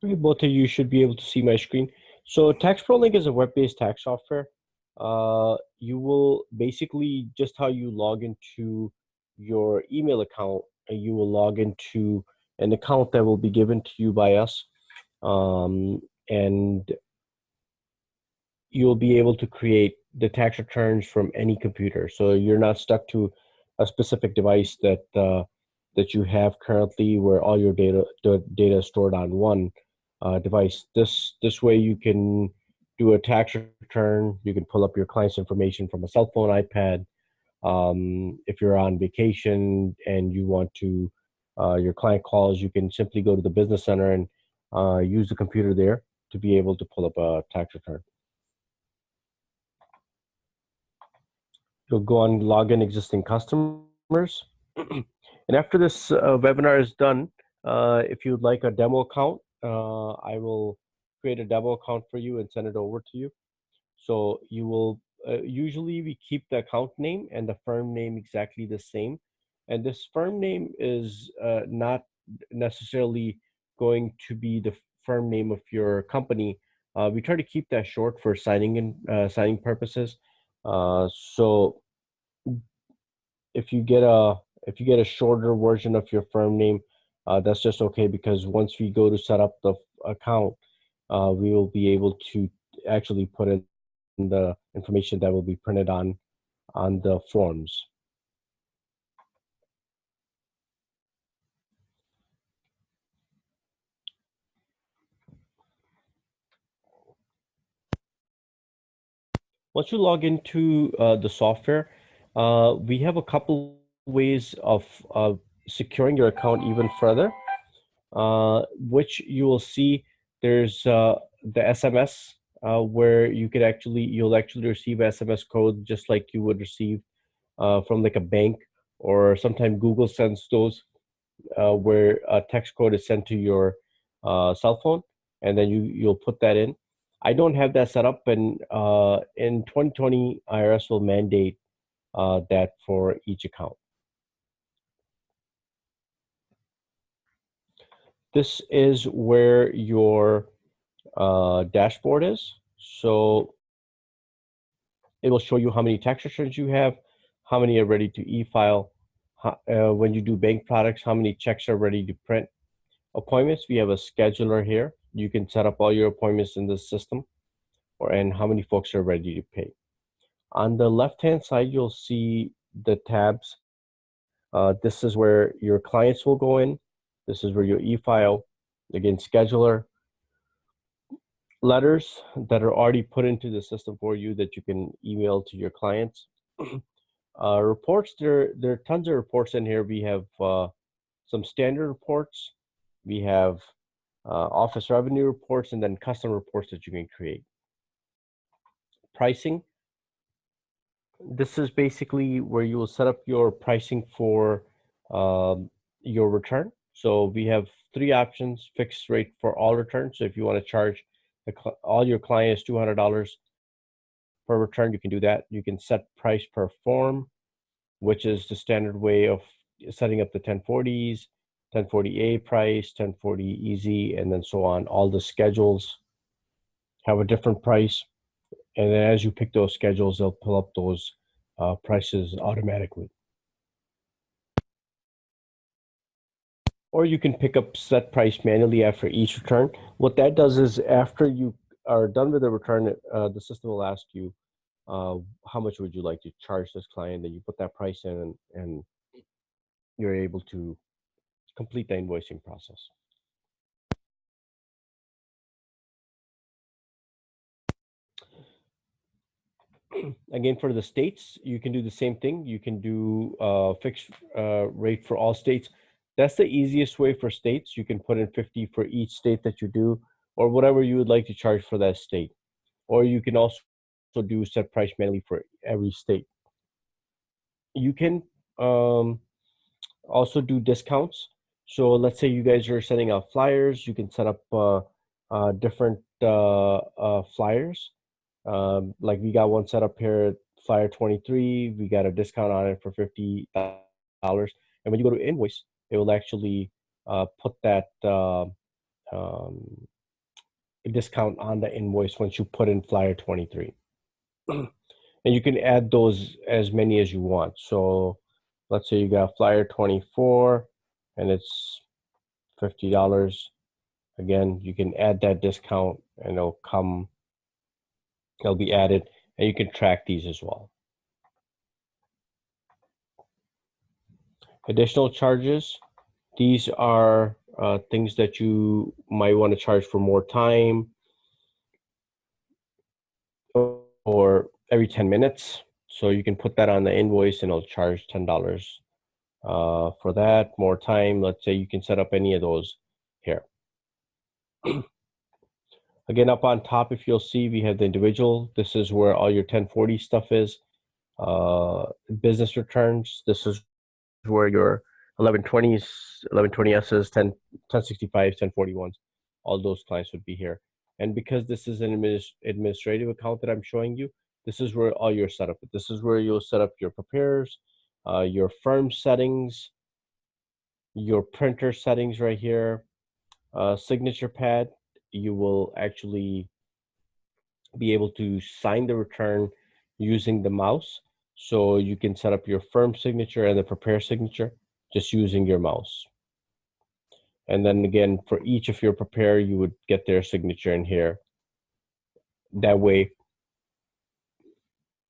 Okay, both of you should be able to see my screen. So Taxprolink is a web-based tax software. You will basically just how you log into your email account, you will log into an account that will be given to you by us, um, and you'll be able to create the tax returns from any computer. So you're not stuck to a specific device that you have currently, where all your data is stored on one device. This way you can do a tax return. You can pull up your client's information from a cell phone, iPad. If you're on vacation and you want to, your client calls, you can simply go to the business center and use the computer there to be able to pull up a tax return. You'll go on log in existing customers. And after this webinar is done, if you'd like a demo account, I will create a demo account for you and send it over to you. So you will, usually we keep the account name and the firm name exactly the same. And this firm name is not necessarily going to be the firm name of your company. We try to keep that short for signing purposes. So if you get a shorter version of your firm name, that's just okay, because once we go to set up the account, we will be able to actually put in the information that will be printed on the forms. Once you log into the software, we have a couple ways of securing your account even further, which you will see. There's the SMS, where you'll actually receive a SMS code just like you would receive from like a bank, or sometimes Google sends those, where a text code is sent to your cell phone, and then you'll put that in. I don't have that set up, and in 2020, IRS will mandate that for each account. This is where your dashboard is. So it will show you how many tax returns you have, how many are ready to e-file, when you do bank products, how many checks are ready to print. Appointments, we have a scheduler here. You can set up all your appointments in the system, and how many folks are ready to pay. On the left-hand side, you'll see the tabs. This is where your clients will go in. This is where your e-file, again, scheduler, letters that are already put into the system for you that you can email to your clients. Reports, there are tons of reports in here. We have some standard reports. We have office revenue reports, and then custom reports that you can create. Pricing. This is basically where you will set up your pricing for your return. So we have three options: fixed rate for all returns. So if you want to charge all your clients $200 per return, you can do that. You can set price per form, which is the standard way of setting up the 1040s, 1040A price, 1040 easy, and then so on. All the schedules have a different price. And then as you pick those schedules, they'll pull up those prices automatically. Or you can pick up set price manually after each return. What that does is, after you are done with the return, the system will ask you, how much would you like to charge this client? Then you put that price in, and you're able to complete the invoicing process. Again, for the states, you can do the same thing. You can do fixed rate for all states. That's the easiest way for states. You can put in 50 for each state that you do, or whatever you would like to charge for that state. Or you can also do set price manually for every state. You can also do discounts. So let's say you guys are sending out flyers. You can set up different flyers. Like we got one set up here, flyer 23. We got a discount on it for $50. And when you go to invoice, it will actually put that discount on the invoice once you put in flyer 23. And you can add those as many as you want. So let's say you got flyer 24 and it's $50. Again, you can add that discount and it'll be added, and you can track these as well. Additional charges, these are things that you might want to charge for more time or every 10 minutes. So you can put that on the invoice and it'll charge $10 for that. More time, let's say you can set up any of those here. Again, up on top, if you'll see, we have the individual. This is where all your 1040 stuff is. Business returns, this is where your 1120s, 1120Ss, 1065s, 1041s, all those clients would be here. And because this is an administrative account that I'm showing you, this is where all your setup. This is where you'll set up your preparers, your firm settings, your printer settings right here, signature pad. You will actually be able to sign the return using the mouse. So you can set up your firm signature and the prepare signature just using your mouse. And then again, for each of your prepare, you would get their signature in here. That way,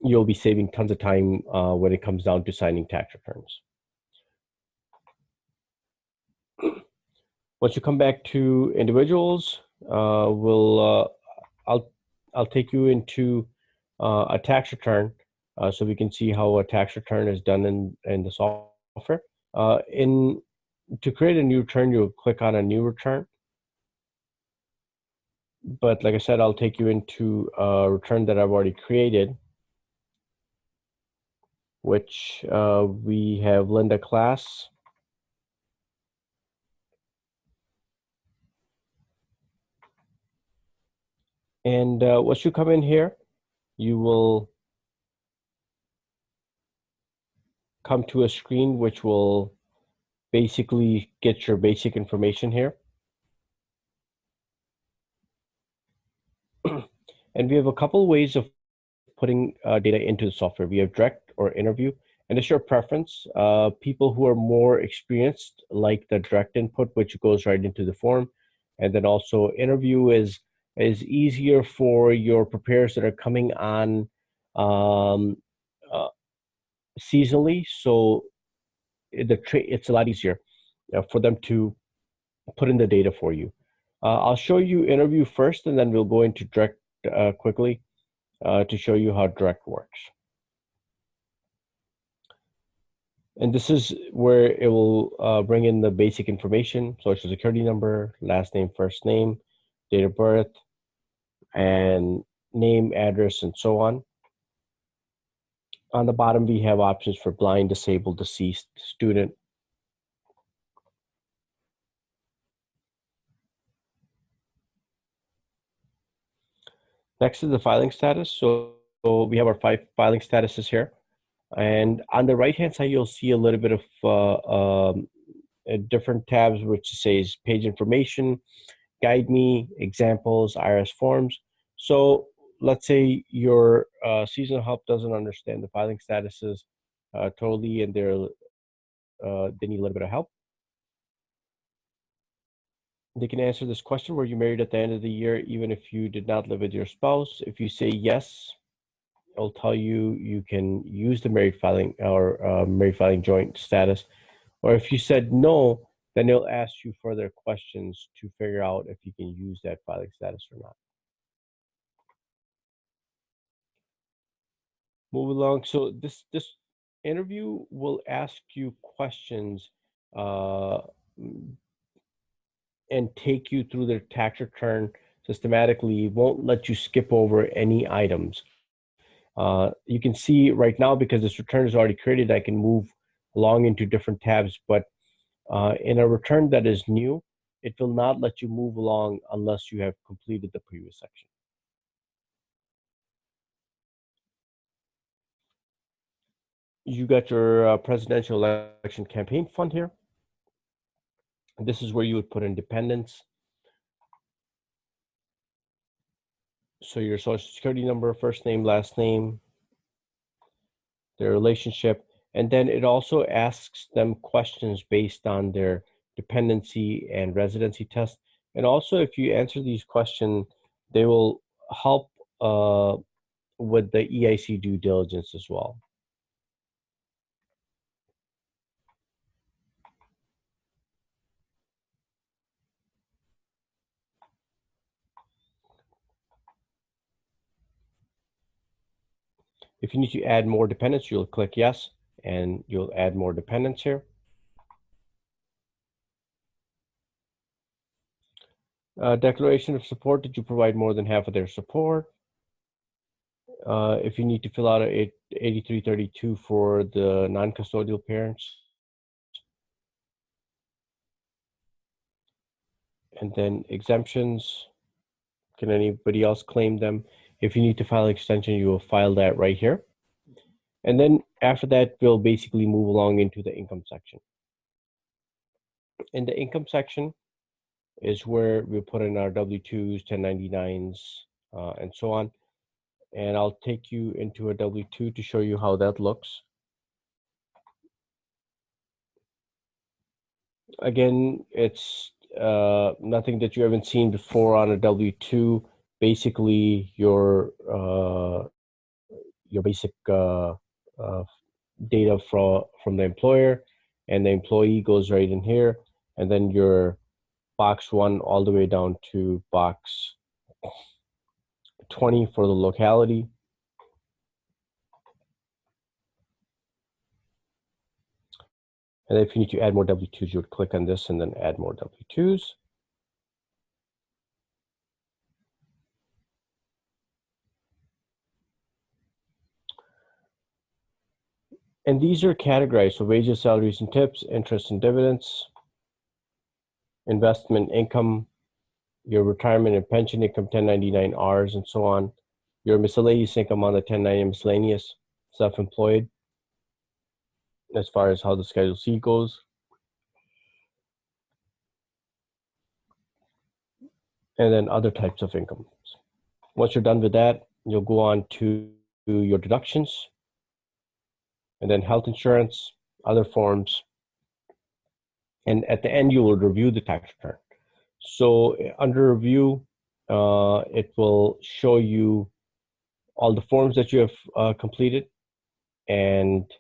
you'll be saving tons of time when it comes down to signing tax returns. Once you come back to individuals, I'll take you into a tax return so we can see how a tax return is done in the software. To create a new return, you'll click on a new return. But like I said, I'll take you into a return that I've already created, which we have Linda class. And once you come in here, you will come to a screen which will basically get your basic information here. And we have a couple ways of putting data into the software. We have direct or interview, and it's your preference. People who are more experienced like the direct input, which goes right into the form. And then also interview is easier for your preparers that are coming on seasonally. So it's a lot easier for them to put in the data for you. I'll show you interview first, and then we'll go into direct quickly to show you how direct works. And this is where it will bring in the basic information: social security number, last name, first name, date of birth, and name, address, and so on. On the bottom, we have options for blind, disabled, deceased, student. Next is the filing status. So we have our 5 filing statuses here. And on the right-hand side, you'll see a little bit of different tabs, which says page information, guide me, examples, IRS forms. So let's say your seasonal help doesn't understand the filing statuses totally, and they need a little bit of help. They can answer this question: were you married at the end of the year, even if you did not live with your spouse? If you say yes, it'll tell you you can use the married filing or married filing joint status. Or if you said no, then it'll ask you further questions to figure out if you can use that filing status or not. Move along. So this interview will ask you questions uh, and take you through the tax return systematically. It won't let you skip over any items. You can see right now, because this return is already created, I can move along into different tabs, but in a return that is new, it will not let you move along unless you have completed the previous section. You got your presidential election campaign fund here. This is where you would put in dependents. So your social security number, first name, last name, their relationship, and then it also asks them questions based on their dependency and residency test. And also, if you answer these questions, they will help with the EIC due diligence as well. If you need to add more dependents, you'll click yes, and you'll add more dependents here. Declaration of support, did you provide more than half of their support? If you need to fill out a 8332 for the non-custodial parents, and then exemptions, can anybody else claim them? If you need to file an extension, you will file that right here. And then after that, we'll basically move along into the income section. In the income section is where we put in our W-2s, 1099s, and so on. And I'll take you into a W-2 to show you how that looks. Again, it's nothing that you haven't seen before on a W-2. Basically, your basic data from the employer, and the employee goes right in here, and then your box 1 all the way down to box 20 for the locality. And if you need to add more W-2s, you would click on this and then add more W-2s. And these are categorized, so wages, salaries, and tips, interest and dividends, investment income, your retirement and pension income, 1099-Rs, and so on, your miscellaneous income on the 1090 miscellaneous, self-employed, as far as how the Schedule C goes. And then other types of incomes. Once you're done with that, you'll go on to your deductions, and then health insurance, other forms, and at the end, you will review the tax return. So under review, it will show you all the forms that you have completed, and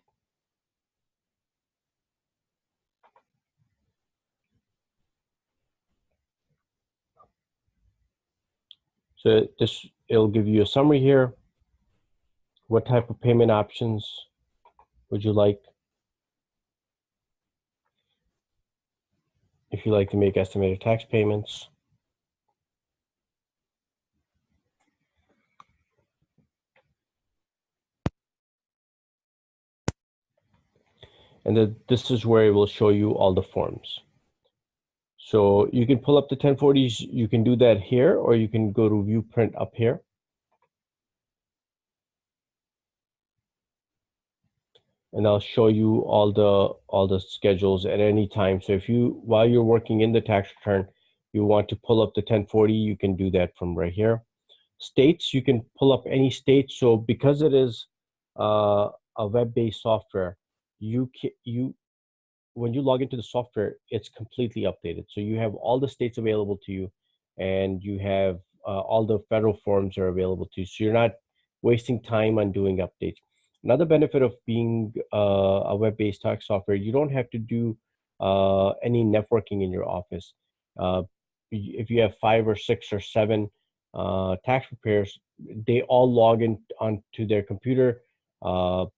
so it'll give you a summary here. What type of payment options would you like? If you like to make estimated tax payments. And then this is where it will show you all the forms. So you can pull up the 1040s, you can do that here, or you can go to view print up here. And I'll show you all the schedules at any time. So if you, while you're working in the tax return, you want to pull up the 1040, you can do that from right here. States, you can pull up any state. So because it is a web-based software, when you log into the software, it's completely updated. So you have all the states available to you, and you have all the federal forms are available to you. So you're not wasting time on doing updates. Another benefit of being a web-based tax software, you don't have to do any networking in your office. If you have 5 or 6 or 7 tax preparers, they all log in onto their computer on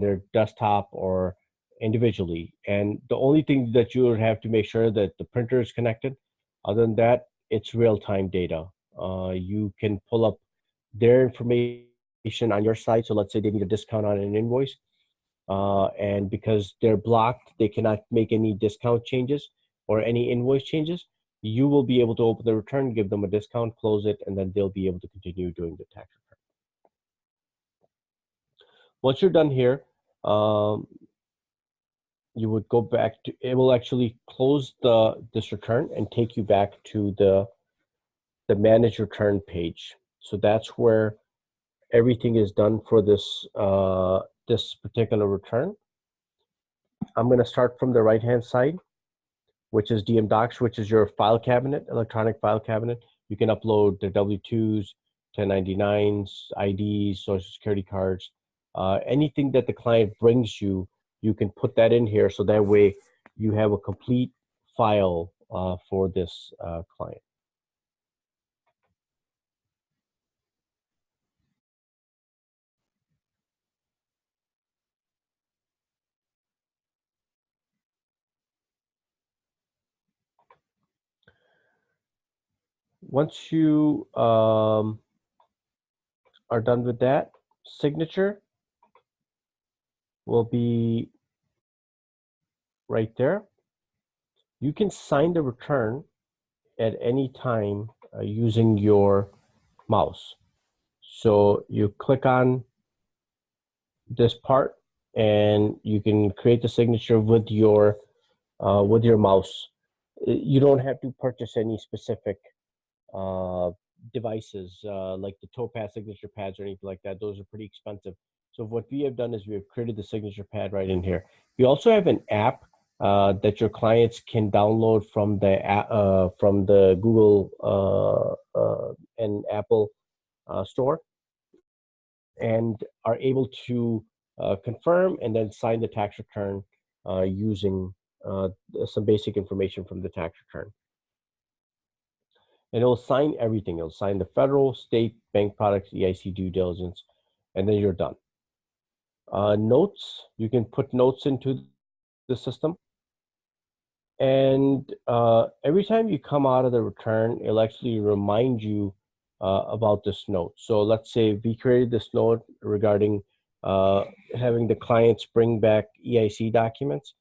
their desktop or individually. And the only thing that you would have to make sure that the printer is connected. Other than that, it's real-time data. You can pull up their information on your site. So let's say they need a discount on an invoice. And because they're blocked, they cannot make any discount changes or any invoice changes. You will be able to open the return, give them a discount, close it, and then they'll be able to continue doing the tax return. Once you're done here, you would go back to, it will actually close this return and take you back to the the manage return page. So that's where everything is done for this particular return. I'm going to start from the right hand side, which is DM Docs, which is your file cabinet, electronic file cabinet. You can upload the W-2s, 1099s, IDs, social security cards, anything that the client brings you, you can put that in here. So that way you have a complete file for this client. Once you are done with that, signature will be right there. You can sign the return at any time using your mouse. So you click on this part and you can create the signature with your mouse. You don't have to purchase any specific uh, devices like the Topaz signature pads or anything like that. Those are pretty expensive. So what we have done is we have created the signature pad right in here. We also have an app that your clients can download from the Google and Apple store, and are able to confirm and then sign the tax return using some basic information from the tax return. And it'll sign everything. It'll sign the federal, state, bank products, EIC due diligence, and then you're done. Notes, you can put notes into the system. And every time you come out of the return, it'll actually remind you about this note. So let's say we created this note regarding having the clients bring back EIC documents,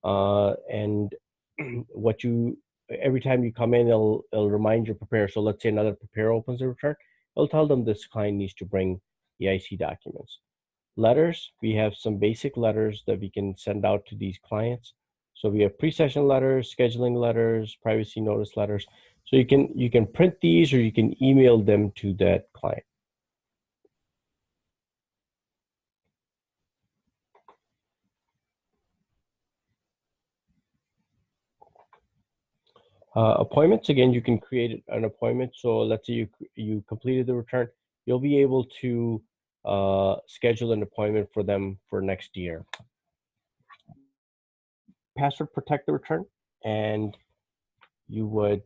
and what you every time you come in, it'll remind your preparer. So let's say another preparer opens the return, it'll tell them this client needs to bring EIC documents. Letters, we have some basic letters that we can send out to these clients. So we have pre-session letters, scheduling letters, privacy notice letters. So you can print these or you can email them to that client. Appointments, again, you can create an appointment. So let's say you completed the return, you'll be able to schedule an appointment for them for next year. Password protect the return, and you would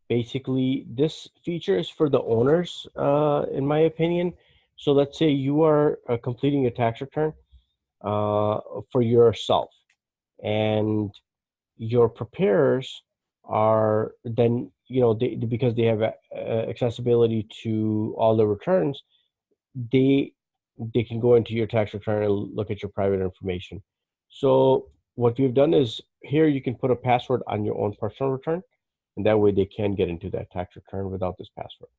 basically, this feature is for the owners, in my opinion. So let's say you are completing a tax return for yourself, and your preparers are then, because they have accessibility to all the returns, they can go into your tax return and look at your private information. So what we've done is here you can put a password on your own personal return, and that way they can get into that tax return without this password.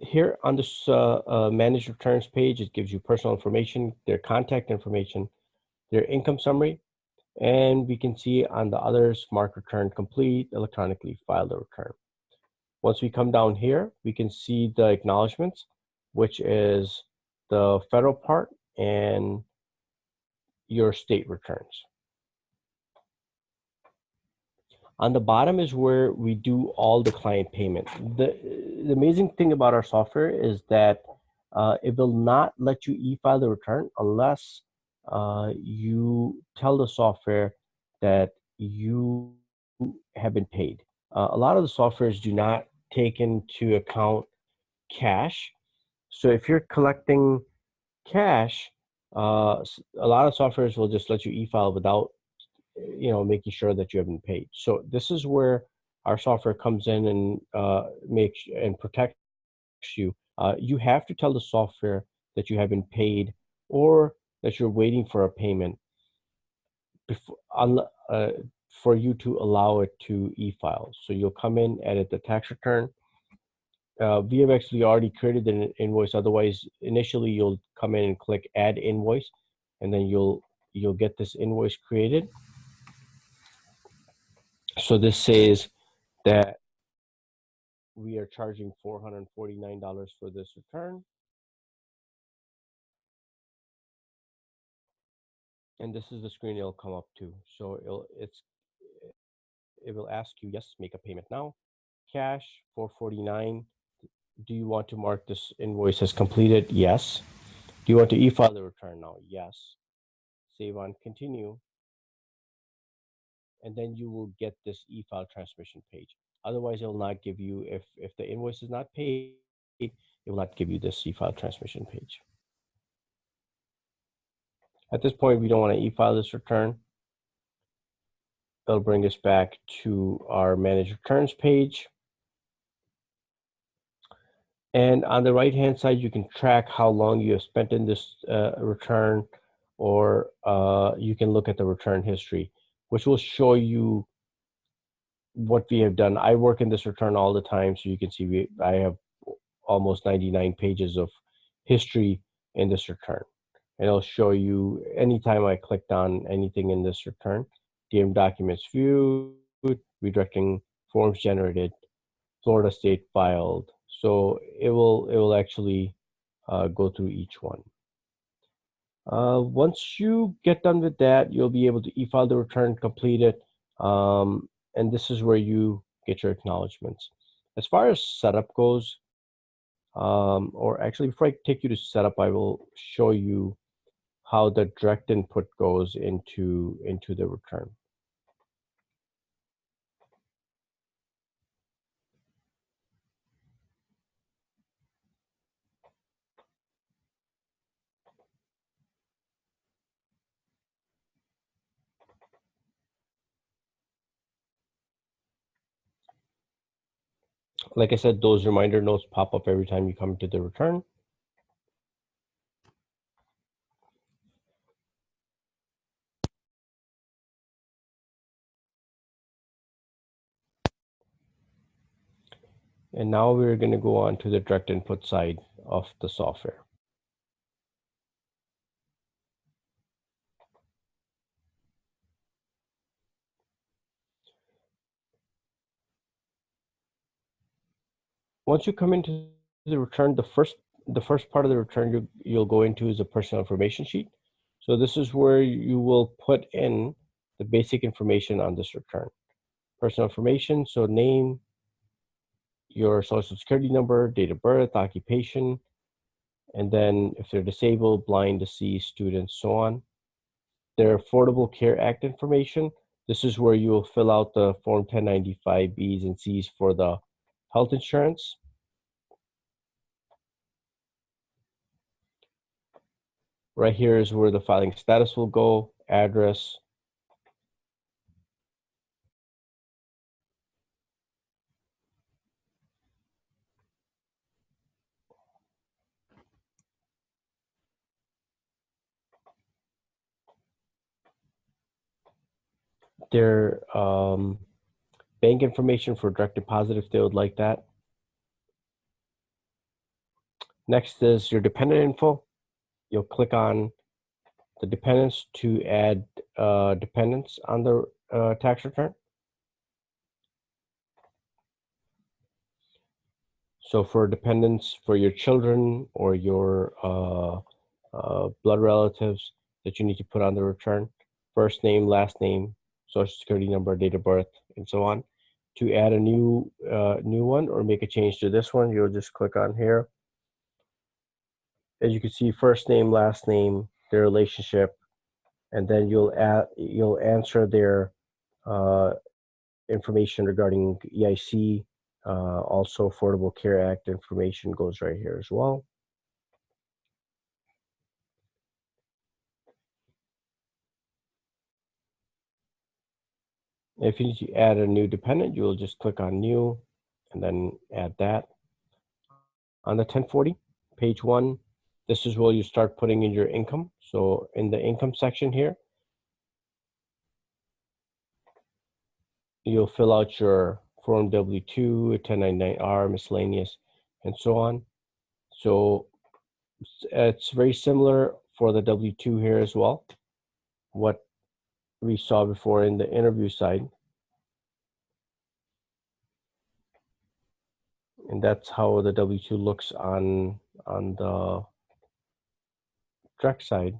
Here on this manage returns page, it gives you personal information, their contact information, their income summary, and we can see on the others, mark return complete, electronically file the return. Once we come down here, we can see the acknowledgments, which is the federal part and your state returns. On the bottom is where we do all the client payment. The amazing thing about our software is that it will not let you e-file the return unless you tell the software that you have been paid. A lot of the softwares do not take into account cash. So if you're collecting cash, a lot of softwares will just let you e-file without making sure that you have been paid. So this is where our software comes in and makes and protects you. You have to tell the software that you have been paid or that you're waiting for a payment. before, for you to allow it to e-file. So you'll come in, edit the tax return. We have actually already created an invoice. Otherwise, initially you'll come in and click Add Invoice, and then you'll get this invoice created. So this says that we are charging $449 for this return. And this is the screen it'll come up to. So it will ask you, yes, make a payment now. Cash, $449. Do you want to mark this invoice as completed? Yes. Do you want to e-file the return now? Yes. Save on continue. And then you will get this e-file transmission page. Otherwise, it will not give you, if the invoice is not paid, it will not give you this e-file transmission page. At this point, we don't want to e-file this return. It'll bring us back to our manage returns page. And on the right-hand side, you can track how long you have spent in this return, or you can look at the return history, which will show you what we have done. I work in this return all the time, so you can see I have almost 99 pages of history in this return. And it'll show you anytime I clicked on anything in this return, DM documents viewed, redirecting forms generated, Florida state filed. So it will actually go through each one. Once you get done with that, you'll be able to e-file the return, complete it, and this is where you get your acknowledgments. As far as setup goes, or actually before I take you to setup, I will show you how the direct input goes into the return. Like I said, those reminder notes pop up every time you come to the return. And now we're going to go on to the direct input side of the software. Once you come into the return, the first part of the return you'll go into is a personal information sheet. So this is where you will put in the basic information on this return. Personal information, so name, your social security number, date of birth, occupation, and then if they're disabled, blind, deceased, students, so on. Their Affordable Care Act information. This is where you will fill out the Form 1095 Bs and Cs for the health insurance. Right here is where the filing status will go, address. Their bank information for direct deposit if they would like that. Next is your dependent info. You'll click on the dependents to add dependents on the tax return. So for dependents, for your children or your blood relatives that you need to put on the return, first name, last name, social security number, date of birth, and so on. To add a new one or make a change to this one, you'll just click on here. As you can see, first name, last name, their relationship, and then you'll answer their information regarding EIC. Also, Affordable Care Act information goes right here as well. If you need to add a new dependent, you'll just click on new and then add that. On the 1040, page 1, this is where you start putting in your income. So in the income section here, you'll fill out your Form W-2, 1099-R, miscellaneous, and so on. So it's very similar for the W-2 here as well, what we saw before in the interview side. And that's how the W-2 looks on the direct side.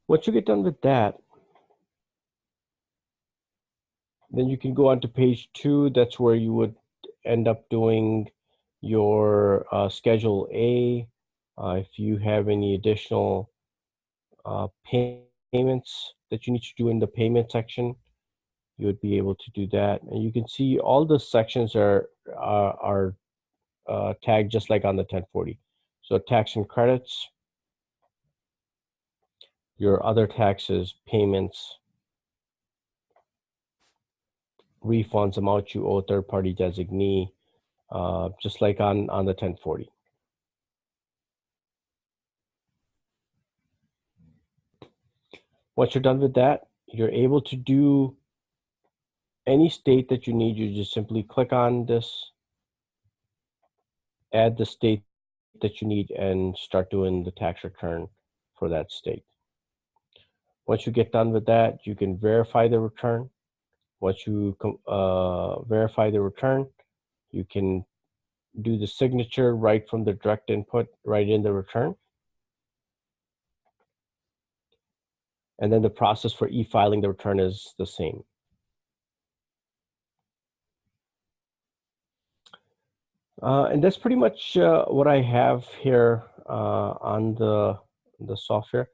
Once you get done with that, then you can go on to page 2. That's where you would end up doing your Schedule A. If you have any additional payments that you need to do in the payment section, you would be able to do that. And you can see all the sections are tagged just like on the 1040. So tax and credits, your other taxes, payments, refunds, amount you owe third-party designee, just like on the 1040. Once you're done with that, you're able to do any state that you need. You just simply click on this, add the state that you need, and start doing the tax return for that state. Once you get done with that, you can verify the return. Once you verify the return, you can do the signature right from the direct input right in the return. And then the process for e-filing the return is the same. And that's pretty much what I have here on the software.